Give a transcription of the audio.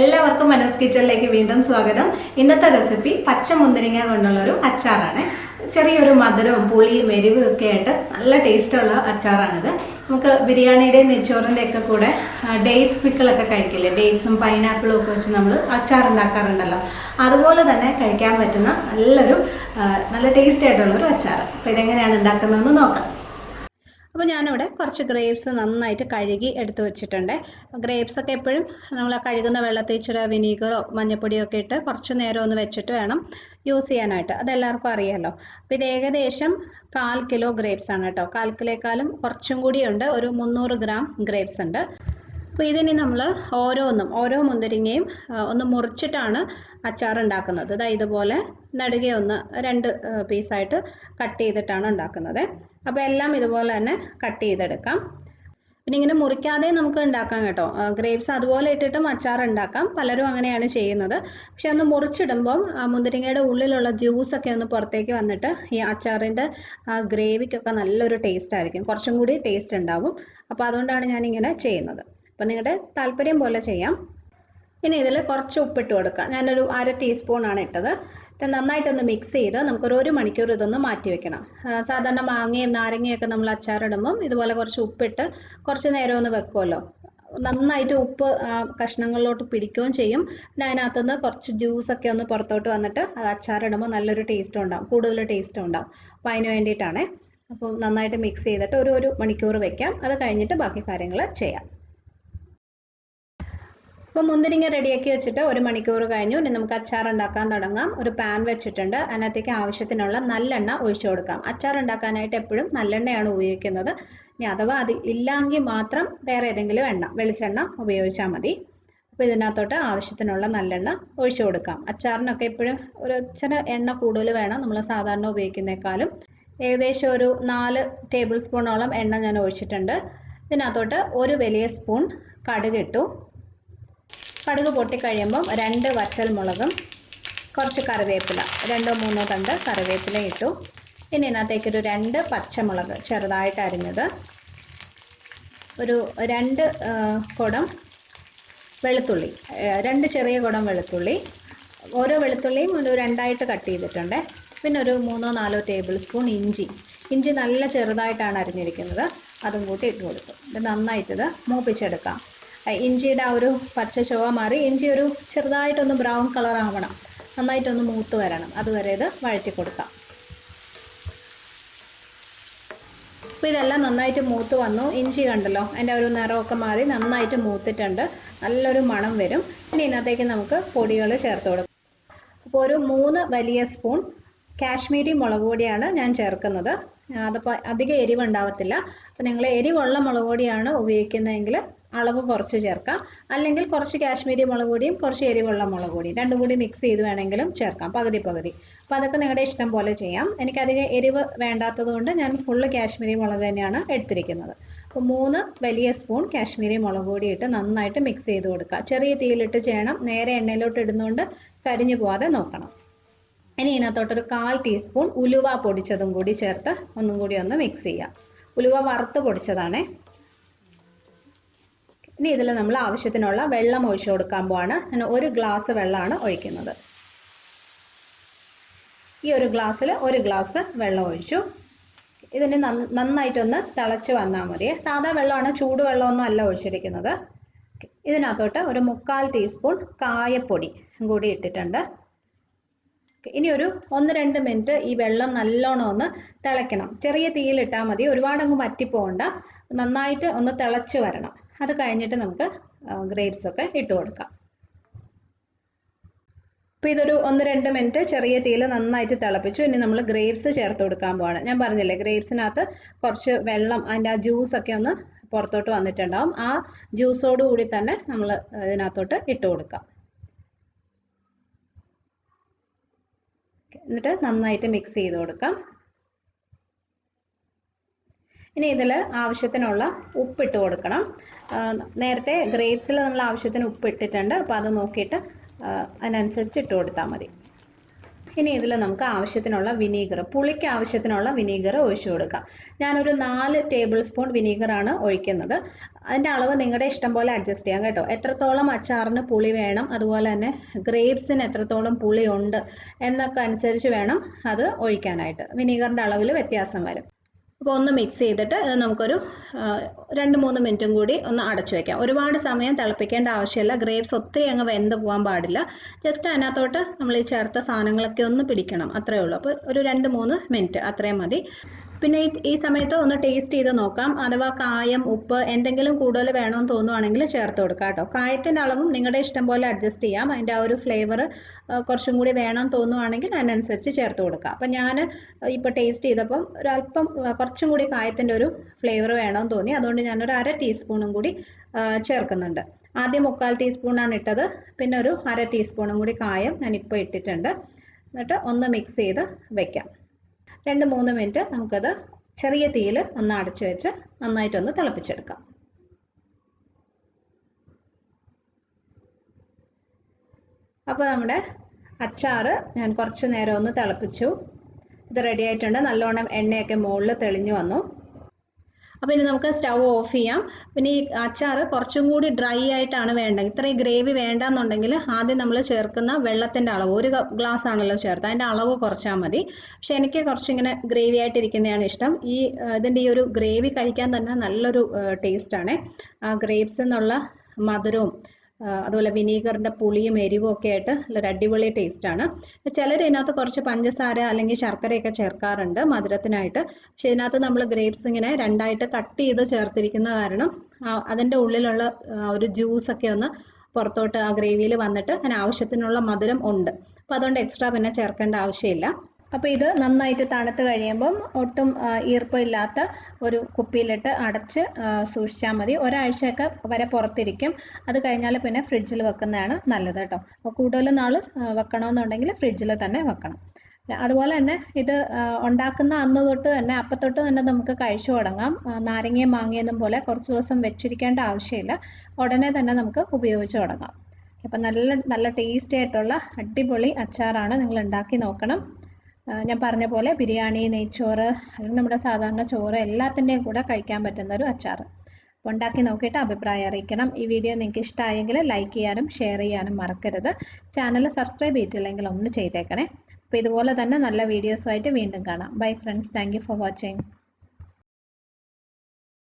എല്ലാവർക്കും മനോസ് കിച്ചണിലേക്ക് വീണ്ടും സ്വാഗതം. ഇന്നത്തെ റെസിപ്പി പച്ച മുന്തിരിങ്ങ കൊണ്ടുള്ളൊരു അച്ചാറാണ്. ചെറിയൊരു മധുരവും പുളിയും എരിവും ഒക്കെ ആയിട്ട് നല്ല ടേസ്റ്റുള്ള അച്ചാറാണിത്. നമുക്ക് ബിരിയാണിയുടെയും നെയ്ച്ചോറിൻ്റെ ഒക്കെ കൂടെ ഡേറ്റ്സ് പിക്കിളൊക്കെ കഴിക്കില്ലേ, ഡേറ്റ്സും പൈനാപ്പിളും ഒക്കെ വെച്ച് നമ്മൾ അച്ചാർ ഉണ്ടാക്കാറുണ്ടല്ലോ, അതുപോലെ തന്നെ കഴിക്കാൻ പറ്റുന്ന നല്ല ടേസ്റ്റി ആയിട്ടുള്ളൊരു അച്ചാർ. അപ്പോൾ ഇതെങ്ങനെയാണ് ഉണ്ടാക്കുന്നതെന്ന് നോക്കാം. അപ്പോൾ ഞാനിവിടെ കുറച്ച് ഗ്രേപ്സ് നന്നായിട്ട് കഴുകി എടുത്ത് വെച്ചിട്ടുണ്ട്. ഗ്രേപ്സ് ഒക്കെ എപ്പോഴും നമ്മൾ കഴുകുന്ന വെള്ളത്തിൽ ഇച്ചിരി വിനീഗറോ മഞ്ഞപ്പൊടിയോ ഒക്കെ ഇട്ട് കുറച്ച് നേരം ഒന്ന് വെച്ചിട്ട് വേണം യൂസ് ചെയ്യാനായിട്ട്. അതെല്ലാവർക്കും അറിയാമല്ലോ. അപ്പോൾ ഇത് ഏകദേശം 1/4 കിലോ ഗ്രേപ്സ് ആണ് കേട്ടോ. 1/4 കിലോയേക്കാളും കുറച്ചും കൂടിയുണ്ട്, ഒരു 300 ഗ്രാം ഗ്രേപ്സ് ഉണ്ട്. അപ്പോൾ ഇതിനി നമ്മൾ ഓരോ മുന്തിരിങ്ങയും ഒന്ന് മുറിച്ചിട്ടാണ് അച്ചാർ ഉണ്ടാക്കുന്നത്. അതായത് ഇതുപോലെ നടുകെ ഒന്ന് 2 പീസായിട്ട് കട്ട് ചെയ്തിട്ടാണ് ഉണ്ടാക്കുന്നത്. അപ്പോൾ എല്ലാം ഇതുപോലെ തന്നെ കട്ട് ചെയ്തെടുക്കാം. പിന്നെ ഇങ്ങനെ മുറിക്കാതെ നമുക്ക് ഉണ്ടാക്കാം കേട്ടോ. ഗ്രേപ്സ് അതുപോലെ ഇട്ടിട്ടും അച്ചാർ ഉണ്ടാക്കാം, പലരും അങ്ങനെയാണ് ചെയ്യുന്നത്. പക്ഷെ ഒന്ന് മുറിച്ചിടുമ്പം മുന്തിരിങ്ങയുടെ ഉള്ളിലുള്ള ജ്യൂസൊക്കെ ഒന്ന് പുറത്തേക്ക് വന്നിട്ട് ഈ അച്ചാറിൻ്റെ ഗ്രേവിക്കൊക്കെ നല്ലൊരു ടേസ്റ്റ് ആയിരിക്കും, കുറച്ചും കൂടി ടേസ്റ്റ് ഉണ്ടാവും. അപ്പോൾ അതുകൊണ്ടാണ് ഞാനിങ്ങനെ ചെയ്യുന്നത്. അപ്പോൾ നിങ്ങളുടെ താല്പര്യം പോലെ ചെയ്യാം. ഇനി ഇതിൽ കുറച്ച് ഉപ്പിട്ട് കൊടുക്കാം. ഞാനൊരു 1/2 ടീസ്പൂണാണ് ഇട്ടത്. നന്നായിട്ടൊന്ന് മിക്സ് ചെയ്ത് നമുക്കൊരു 1 മണിക്കൂർ ഇതൊന്ന് മാറ്റി വെക്കണം. സാധാരണ മാങ്ങയും നാരങ്ങയൊക്കെ നമ്മൾ അച്ചാറിടുമ്പം ഇതുപോലെ കുറച്ച് ഉപ്പിട്ട് കുറച്ച് നേരം ഒന്ന് വെക്കുമല്ലോ. നന്നായിട്ട് ഉപ്പ് കഷ്ണങ്ങളിലോട്ട് പിടിക്കുകയും ചെയ്യും. പിന്നെ അതിനകത്തുനിന്ന് കുറച്ച് ജ്യൂസൊക്കെ ഒന്ന് പുറത്തോട്ട് വന്നിട്ട് അത് അച്ചാറിടുമ്പോൾ നല്ലൊരു ടേസ്റ്റും ഉണ്ടാവും, കൂടുതൽ ടേസ്റ്റും ഉണ്ടാവും. അപ്പോൾ അതിന് വേണ്ടിയിട്ടാണ്. അപ്പോൾ നന്നായിട്ട് മിക്സ് ചെയ്തിട്ട് ഒരു മണിക്കൂർ വെക്കാം. അത് കഴിഞ്ഞിട്ട് ബാക്കി കാര്യങ്ങൾ ചെയ്യാം. അപ്പോൾ മുന്തിരിങ്ങ റെഡിയാക്കി വെച്ചിട്ട് 1 മണിക്കൂർ കഴിഞ്ഞു. ഇനി നമുക്ക് അച്ചാർ ഉണ്ടാക്കാൻ തുടങ്ങാം. ഒരു പാൻ വെച്ചിട്ടുണ്ട്, അതിനകത്തേക്ക് ആവശ്യത്തിനുള്ള നല്ലെണ്ണ ഒഴിച്ചു കൊടുക്കാം. അച്ചാർ ഉണ്ടാക്കാനായിട്ട് എപ്പോഴും നല്ലെണ്ണയാണ് ഉപയോഗിക്കുന്നത്. ഇനി അഥവാ അത് ഇല്ലെങ്കിൽ മാത്രം വേറെ ഏതെങ്കിലും വെളിച്ചെണ്ണ ഉപയോഗിച്ചാൽ മതി. അപ്പോൾ ഇതിനകത്തോട്ട് ആവശ്യത്തിനുള്ള നല്ലെണ്ണ ഒഴിച്ചു കൊടുക്കാം. അച്ചാറിനൊക്കെ എപ്പോഴും ഒരു ഇച്ചിരി എണ്ണ കൂടുതൽ വേണം, നമ്മൾ സാധാരണ ഉപയോഗിക്കുന്നേക്കാളും. ഏകദേശം ഒരു 4 ടേബിൾ സ്പൂണോളം എണ്ണ ഞാൻ ഒഴിച്ചിട്ടുണ്ട്. ഇതിനകത്തോട്ട് 1 വലിയ സ്പൂൺ കടുക് ഇട്ടു. കടുക് പൊട്ടിക്കഴിയുമ്പം 2 വറ്റൽമുളകും കുറച്ച് കറിവേപ്പില, 2-3 തണ്ട് കറിവേപ്പില ഇട്ടു. ഇനി ഇതിനകത്തേക്കൊരു 2 പച്ചമുളക് ചെറുതായിട്ട് അരിഞ്ഞത്, ഒരു 2 കുടം വെളുത്തുള്ളി, 2 ചെറിയ കുടം വെളുത്തുള്ളി. ഓരോ വെളുത്തുള്ളിയും ഒരു 2ആയിട്ട് കട്ട് ചെയ്തിട്ടുണ്ട്. പിന്നെ ഒരു 3-4 ടേബിൾ സ്പൂൺ ഇഞ്ചി നല്ല ചെറുതായിട്ടാണ് അരിഞ്ഞിരിക്കുന്നത്, അതും കൂട്ടി ഇട്ട് കൊടുത്തു. ഇത് നന്നായിട്ടിത് മൂപ്പിച്ചെടുക്കാം. ഇഞ്ചിയുടെ ആ ഒരു പച്ച ചുവ മാറി ഇഞ്ചി ഒരു ചെറുതായിട്ടൊന്ന് ബ്രൗൺ കളർ ആവണം, നന്നായിട്ടൊന്ന് മൂത്ത് വരണം, അതുവരെ ഇത് വഴറ്റി കൊടുക്കാം. അപ്പോൾ ഇതെല്ലാം നന്നായിട്ട് മൂത്ത് വന്നു. ഇഞ്ചി കണ്ടല്ലോ, അതിൻ്റെ ഒരു നിറമൊക്കെ മാറി നന്നായിട്ട് മൂത്തിട്ടുണ്ട്, നല്ലൊരു മണം വരും. ഇനി ഇതിനകത്തേക്ക് നമുക്ക് പൊടികൾ ചേർത്ത് കൊടുക്കാം. അപ്പോൾ ഒരു 3 വലിയ സ്പൂൺ കാശ്മീരി മുളക് പൊടിയാണ് ഞാൻ ചേർക്കുന്നത്. അതിപ്പോൾ അധികം എരിവ് ഉണ്ടാവത്തില്ല. അപ്പോൾ നിങ്ങൾ എരിവുള്ള മുളക് പൊടിയാണ് ഉപയോഗിക്കുന്നതെങ്കിൽ അളവ് കുറച്ച് ചേർക്കാം, അല്ലെങ്കിൽ കുറച്ച് കാശ്മീരി മുളക് പൊടിയും കുറച്ച് എരിവുള്ള മുളക് പൊടിയും രണ്ടും കൂടി മിക്സ് ചെയ്ത് വേണമെങ്കിലും ചേർക്കാം, പകുതി. അപ്പോൾ അതൊക്കെ നിങ്ങളുടെ ഇഷ്ടം പോലെ ചെയ്യാം. എനിക്കധികം എരിവ് വേണ്ടാത്തത് കൊണ്ട് ഞാൻ ഫുള്ള് കാശ്മീരി മുളക് തന്നെയാണ് എടുത്തിരിക്കുന്നത്. അപ്പോൾ 3 വലിയ സ്പൂൺ കാശ്മീരി മുളക് പൊടി ഇട്ട് നന്നായിട്ട് മിക്സ് ചെയ്ത് കൊടുക്കുക. ചെറിയ തീയിലിട്ട് ചെയ്യണം, നേരെ എണ്ണയിലോട്ട് ഇടുന്നതുകൊണ്ട് കരിഞ്ഞു പോകാതെ നോക്കണം. ഇനി ഇതിനകത്തോട്ടൊരു 1/4 ടീസ്പൂൺ ഉലുവ പൊടിച്ചതും കൂടി ചേർത്ത് ഒന്നും കൂടി ഒന്ന് മിക്സ് ചെയ്യാം. ഉലുവ വറുത്ത് പൊടിച്ചതാണേ. ഇനി ഇതിൽ നമ്മൾ ആവശ്യത്തിനുള്ള വെള്ളം ഒഴിച്ചു കൊടുക്കാൻ പോവാണ്. ഞാൻ 1 ഗ്ലാസ് വെള്ളമാണ് ഒഴിക്കുന്നത്. ഈ 1 ഗ്ലാസ്സിൽ 1 ഗ്ലാസ് വെള്ളം ഒഴിച്ചു. ഇതിന് നന്നായിട്ടൊന്ന് തിളച്ച് വന്നാൽ മതി. സാധാ വെള്ളമാണ്, ചൂടുവെള്ളമൊന്നും അല്ല ഒഴിച്ചിരിക്കുന്നത്. ഇതിനകത്തോട്ട് ഒരു 3/4 ടീസ്പൂൺ കായപ്പൊടി കൂടി ഇട്ടിട്ടുണ്ട്. ഇനി ഒരു 1-2 മിനിറ്റ് ഈ വെള്ളം നല്ലോണം ഒന്ന് തിളയ്ക്കണം. ചെറിയ തീയിലിട്ടാൽ മതി, ഒരുപാടങ്ങ് വറ്റിപ്പോകണ്ട, നന്നായിട്ട് ഒന്ന് തിളച്ച് വരണം. അത് കഴിഞ്ഞിട്ട് നമുക്ക് ഗ്രേപ്സ് ഒക്കെ ഇട്ട് കൊടുക്കാം. അപ്പോൾ ഇതൊരു 1-2 മിനിറ്റ് ചെറിയ തീയിൽ നന്നായിട്ട് തിളപ്പിച്ചു. ഇനി നമ്മൾ ഗ്രേപ്സ് ചേർത്ത് കൊടുക്കാൻ പോവാണ്. ഞാൻ പറഞ്ഞില്ലേ, ഗ്രേപ്സിനകത്ത് കുറച്ച് വെള്ളം, അതിൻ്റെ ആ ജ്യൂസൊക്കെ ഒന്ന് പുറത്തോട്ട് വന്നിട്ടുണ്ടാവും. ആ ജ്യൂസോട് കൂടി തന്നെ നമ്മൾ ഇതിനകത്തോട്ട് ഇട്ട് കൊടുക്കാം. എന്നിട്ട് നന്നായിട്ട് മിക്സ് ചെയ്ത് കൊടുക്കാം. ഇനി ഇതിൽ ആവശ്യത്തിനുള്ള ഉപ്പിട്ട് കൊടുക്കണം. നേരത്തെ ഗ്രേപ്സിൽ നമ്മൾ ആവശ്യത്തിന് ഉപ്പ് ഇട്ടിട്ടുണ്ട്, അപ്പോൾ അത് നോക്കിയിട്ട് അതിനനുസരിച്ച് ഇട്ട് കൊടുത്താൽ മതി. ഇനി ഇതിൽ നമുക്ക് ആവശ്യത്തിനുള്ള വിനീഗർ, പുളിക്ക് ആവശ്യത്തിനുള്ള വിനീഗർ ഒഴിച്ചു കൊടുക്കാം. ഞാനൊരു 4 ടേബിൾ സ്പൂൺ വിനീഗറാണ് ഒഴിക്കുന്നത്. അതിൻ്റെ അളവ് നിങ്ങളുടെ ഇഷ്ടം പോലെ അഡ്ജസ്റ്റ് ചെയ്യാം കേട്ടോ. എത്രത്തോളം അച്ചാറിന് പുളി വേണം, അതുപോലെ തന്നെ ഗ്രേപ്സിന് എത്രത്തോളം പുളി ഉണ്ട് എന്നൊക്കെ അനുസരിച്ച് വേണം അത് ഒഴിക്കാനായിട്ട്. വിനീഗറിൻ്റെ അളവിൽ വ്യത്യാസം വരും. അപ്പോൾ ഒന്ന് മിക്സ് ചെയ്തിട്ട് നമുക്കൊരു 2-3 മിനിറ്റും കൂടി ഒന്ന് അടച്ചു വയ്ക്കാം. ഒരുപാട് സമയം തിളപ്പിക്കേണ്ട ആവശ്യമില്ല. ഗ്രേപ്സ് ഒത്തിരി അങ്ങ് വെന്ത് പോകാൻ പാടില്ല. ജസ്റ്റ് അതിനകത്തോട്ട് നമ്മൾ ഈ ചേർത്ത സാധനങ്ങളൊക്കെ ഒന്ന് പിടിക്കണം, അത്രയേ ഉള്ളൂ. അപ്പോൾ ഒരു 2-3 മിനിറ്റ് അത്രയും മതി. പിന്നെ ഈ സമയത്ത് ഒന്ന് ടേസ്റ്റ് ചെയ്ത് നോക്കാം. അഥവാ കായം, ഉപ്പ് എന്തെങ്കിലും കൂടുതൽ വേണമെന്ന് തോന്നുവാണെങ്കിൽ ചേർത്ത് കൊടുക്കാം കേട്ടോ. കായത്തിൻ്റെ അളവും നിങ്ങളുടെ ഇഷ്ടം പോലെ അഡ്ജസ്റ്റ് ചെയ്യാം. അതിൻ്റെ ആ ഒരു ഫ്ലേവർ കുറച്ചും കൂടി വേണമെന്ന് തോന്നുവാണെങ്കിൽ അതിനനുസരിച്ച് ചേർത്ത് കൊടുക്കാം. അപ്പം ഞാൻ ഇപ്പോൾ ടേസ്റ്റ് ചെയ്തപ്പം ഒരല്പം കുറച്ചും കൂടി കായത്തിൻ്റെ ഒരു ഫ്ലേവർ വേണമെന്ന് തോന്നി. അതുകൊണ്ട് ഞാനൊരു 1/2 ടീസ്പൂണും കൂടി ചേർക്കുന്നുണ്ട്. ആദ്യം 1/4 ടീസ്പൂണാണ് ഇട്ടത്, പിന്നെ ഒരു 1/2 ടീസ്പൂണും കൂടി കായം ഞാനിപ്പോൾ ഇട്ടിട്ടുണ്ട്. എന്നിട്ട് ഒന്ന് മിക്സ് ചെയ്ത് വയ്ക്കാം. 2-3 മിനിറ്റ് നമുക്കത് ചെറിയ തീയിൽ ഒന്ന് അടച്ചു വെച്ച് നന്നായിട്ടൊന്ന് തിളപ്പിച്ചെടുക്കാം. അപ്പോൾ നമ്മുടെ അച്ചാർ ഞാൻ കുറച്ച് നേരം ഒന്ന് തിളപ്പിച്ചു. ഇത് റെഡി ആയിട്ടുണ്ട്. നല്ലോണം എണ്ണയൊക്കെ മുകളിൽ തെളിഞ്ഞു വന്നു. അപ്പോൾ ഇനി നമുക്ക് സ്റ്റൗ ഓഫ് ചെയ്യാം. പിന്നെ ഈ അച്ചാർ കുറച്ചും കൂടി ഡ്രൈ ആയിട്ടാണ് വേണ്ടത്. ഇത്രയും ഗ്രേവി വേണ്ടാന്നുണ്ടെങ്കിൽ ആദ്യം നമ്മൾ ചേർക്കുന്ന വെള്ളത്തിൻ്റെ അളവ്, 1 ഗ്ലാസ് ആണല്ലോ ചേർത്ത്, അതിൻ്റെ അളവ് കുറച്ചാൽ മതി. പക്ഷെ എനിക്ക് കുറച്ചിങ്ങനെ ഗ്രേവി ആയിട്ടിരിക്കുന്നതാണ് ഇഷ്ടം. ഇതിൻ്റെ ഈ ഒരു ഗ്രേവി കഴിക്കാൻ തന്നെ നല്ലൊരു ടേസ്റ്റാണ്. ആ ഗ്രേപ്സ് എന്നുള്ള മധുരവും അതുപോലെ വിനീഗറിൻ്റെ പുളിയും എരിവും ഒക്കെ ആയിട്ട് നല്ലൊരു അടിപൊളി ടേസ്റ്റാണ്. ചിലർ ഇതിനകത്ത് കുറച്ച് പഞ്ചസാര അല്ലെങ്കിൽ ശർക്കരയൊക്കെ ചേർക്കാറുണ്ട് മധുരത്തിനായിട്ട്. പക്ഷെ ഇതിനകത്ത് നമ്മൾ ഗ്രേപ്സ് ഇങ്ങനെ 2ആയിട്ട് കട്ട് ചെയ്ത് ചേർത്തിരിക്കുന്ന കാരണം അതിൻ്റെ ഉള്ളിലുള്ള ഒരു ജ്യൂസൊക്കെ ഒന്ന് പുറത്തോട്ട് ആ ഗ്രേവിയിൽ വന്നിട്ട് അതിന് ആവശ്യത്തിനുള്ള മധുരം ഉണ്ട്. അപ്പോൾ അതുകൊണ്ട് എക്സ്ട്രാ പിന്നെ ചേർക്കേണ്ട ആവശ്യമില്ല. അപ്പോൾ ഇത് നന്നായിട്ട് തണുത്ത് കഴിയുമ്പം ഒട്ടും ഈർപ്പമില്ലാത്ത ഒരു കുപ്പിയിലിട്ട് അടച്ച് സൂക്ഷിച്ചാൽ മതി. ഒരാഴ്ചയൊക്കെ വരെ പുറത്തിരിക്കും. അത് കഴിഞ്ഞാൽ പിന്നെ ഫ്രിഡ്ജിൽ വെക്കുന്നതാണ് നല്ലത് കേട്ടോ. അപ്പോൾ കൂടുതൽ നാൾ വെക്കണമെന്നുണ്ടെങ്കിൽ ഫ്രിഡ്ജിൽ തന്നെ വെക്കണം. അതുപോലെ തന്നെ ഇത് ഉണ്ടാക്കുന്ന അന്ന് തൊട്ട് തന്നെ അപ്പത്തൊട്ട് തന്നെ നമുക്ക് കഴിച്ചു തുടങ്ങാം. നാരങ്ങയും മാങ്ങയൊന്നും പോലെ കുറച്ച് ദിവസം വെച്ചിരിക്കേണ്ട ആവശ്യമില്ല. ഉടനെ തന്നെ നമുക്ക് ഉപയോഗിച്ച് തുടങ്ങാം. അപ്പം നല്ല ടേസ്റ്റി ആയിട്ടുള്ള അടിപൊളി അച്ചാറാണ്. നിങ്ങൾ ഉണ്ടാക്കി നോക്കണം. ഞാൻ പറഞ്ഞ പോലെ ബിരിയാണി, നെയ്ച്ചോറ് അല്ലെങ്കിൽ നമ്മുടെ സാധാരണ ചോറ് എല്ലാത്തിൻ്റെയും കൂടെ കഴിക്കാൻ പറ്റുന്ന ഒരു അച്ചാർ. അപ്പോൾ ഉണ്ടാക്കി നോക്കിയിട്ട് അഭിപ്രായം അറിയിക്കണം. ഈ വീഡിയോ നിങ്ങൾക്ക് ഇഷ്ടമായെങ്കിൽ ലൈക്ക് ചെയ്യാനും ഷെയർ ചെയ്യാനും മറക്കരുത്. ചാനൽ സബ്സ്ക്രൈബ് ചെയ്തിട്ടില്ലെങ്കിൽ ഒന്ന് ചെയ്തേക്കണേ. അപ്പോൾ ഇതുപോലെ തന്നെ നല്ല വീഡിയോസുമായിട്ട് വീണ്ടും കാണാം. Bye friends, thank you for watching.